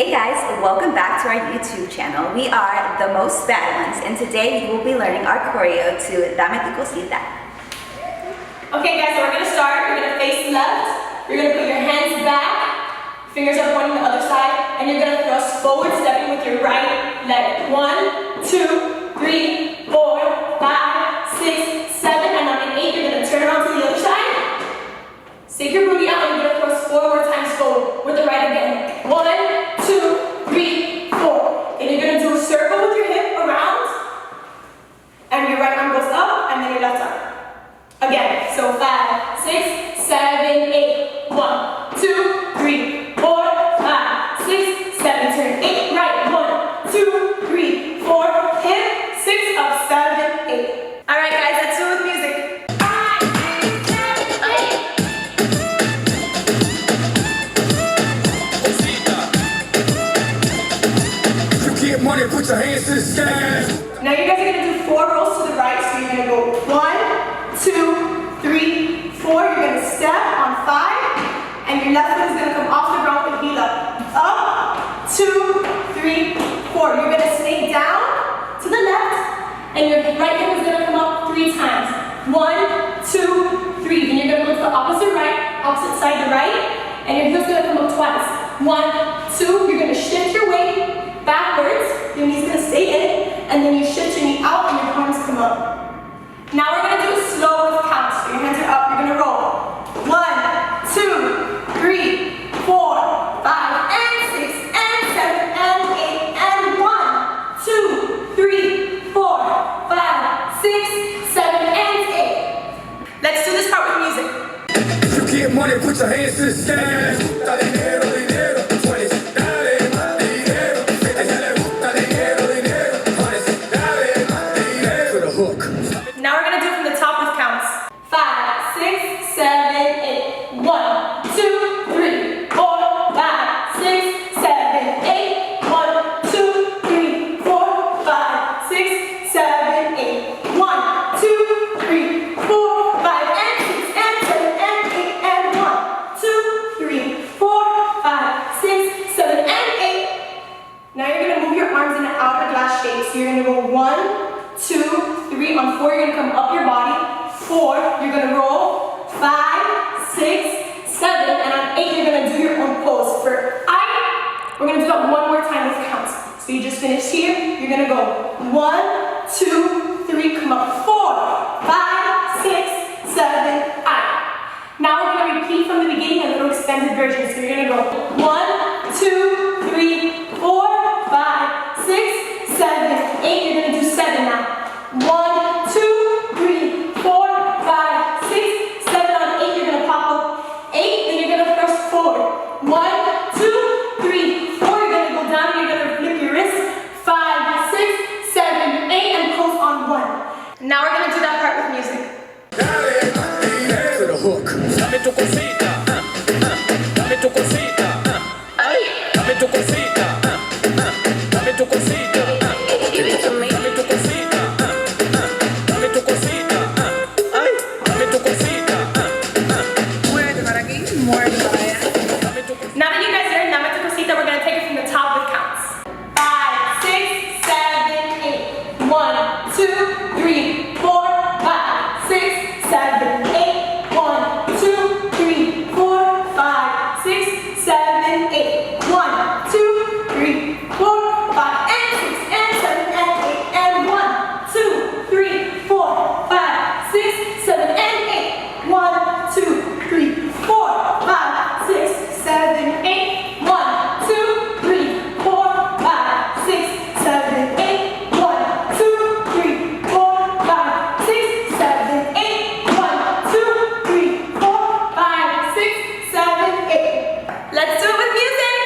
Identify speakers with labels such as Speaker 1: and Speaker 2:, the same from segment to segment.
Speaker 1: Hey guys, welcome back to our YouTube channel. We are The Most Bad Ones, and today you will be learning our choreo to Dame Tu Cosita.
Speaker 2: Okay guys, so we're gonna start. You're gonna face left. You're gonna put your hands back, fingers are pointing the other side, and you're gonna thrust forward, stepping with your right leg. 1, 2, 3, 4, 5, 6, 7, and on an 8, you're gonna turn around to the other side. Stick your booty out, and you're gonna thrust 4 more times forward with the right again. 1, 2, 3, 4. And you're gonna do a circle with your hip around, and your right arm goes up, and then your left arm. Again, so 5, 6, 7, 8. 1, 2, 3, 4, 5, 6, 7. Turn 8 right. 1, 2, 3, 4. Hip. 6 up, 7, 8. All right, guys, let's do it with music. 5, 6, 7, 8.
Speaker 3: Get money, put your hands to the sky.
Speaker 2: Now you guys are gonna do 4 rolls to the right. So you're gonna go 1, 2, 3, 4. You're gonna step on 5, and your left foot is gonna come off the ground with heel up. 2, 3, 4. You're gonna stay down to the left, and your right hand is gonna come up 3 times. 1, 2, 3. Then you're gonna go to the opposite side to right, and your heel's gonna come up twice. 1, 2. You're gonna shift your weight backwards, your knee's gonna stay in, and then you shift your knee out and your arms come up. Now we're gonna do it slow with counts. So your hands are up, you're gonna roll. 1, 2, 3, 4, 5, and 6, and 7, and 8, and 1, 2, 3, 4, 5, 6, 7, and 8. Let's do this part with music.
Speaker 3: You get money, put your hands to the sky. Dinero, dinero, 20s.
Speaker 2: Now we're gonna do it from the top with counts. 5, 6, 7, 8. 1, 2, 3, 4, 5, 6, 7, 8. 1, 2, 3, 4, 5, 6, 7, 8. 1, 2, 3, 4, 5, and 6, and 7, and 8, and 1, 2, 3, 4, 5, 6, 7, and 8. Now you're gonna move your arms in an hourglass shape. So you're gonna go 1, 2, 3. On 4, you're gonna come up your body. 4, you're gonna roll. 5, 6, 7, and on 8, you're gonna do your own pose. For I, we're gonna do that one more time with counts. So you just finished here. You're gonna go 1, 2, 3. Come up. 4, 5, 6, 7. I. Now we're gonna repeat from the beginning, a little extended version. So you're gonna go 1, 2, 3, 4, 5, 6, 7, 8. You're gonna do 7 now. 1, 2, 3, 4, 5, 6, 7. On 8, you're gonna pop up 8, then you're gonna thrust forward. 1, 2, 3, 4. You're gonna go down, you're gonna flip your wrist. 5, 6, 7, 8, and pose on 1. Now we're gonna do that part with music.
Speaker 3: To the hook. Dame tu cosita, dame tu cosita, dame tu cosita, dame tu cosita, give it to me. Dame tu cosita, dame tu cosita, dame tu cosita.
Speaker 4: Muerde para aquí, muerde para allá.
Speaker 2: Now that you guys learned Dame Tu Cosita, we're gonna take it from the top with counts. 5, 6, 7, 8. 1, 2, 3, 4, 5, 6, 7, 8. 1, 2, 3, 4, 5, 6, 7, 8. 1, 2, 3, 4, 5, and 6, and 7, and 8, and 1, 2, 3, 4, 5, 6, 7, and 8. 1, 2, 3, 4, 5, 6, 7, 8. 1, 2, 3, 4, 5, 6, 7, 8. 1, 2, 3, 4, 5, 6, 7, 8. 1, 2, 3, 4, 5, 6, 7, 8. Let's do it with music.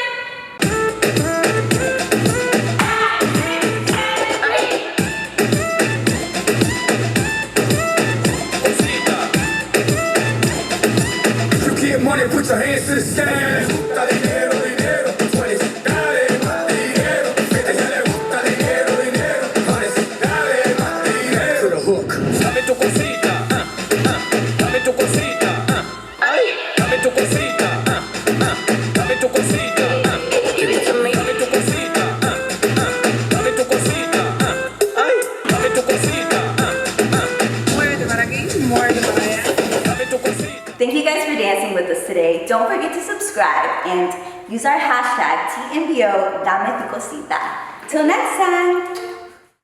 Speaker 2: 5, 6, 7, 8.
Speaker 3: You get money, put your hands to the sky. Dinero, dinero, 20s. Dale más dinero. A ella le gusta dinero, dinero. 20s. Dale más dinero. To the hook. Dame tu cosita, dame tu cosita, dame tu cosita, dame tu cosita, give it to me.
Speaker 1: videos today. Don't forget to subscribe and use our hashtag TMBO Dame Tu Cosita. Till next time.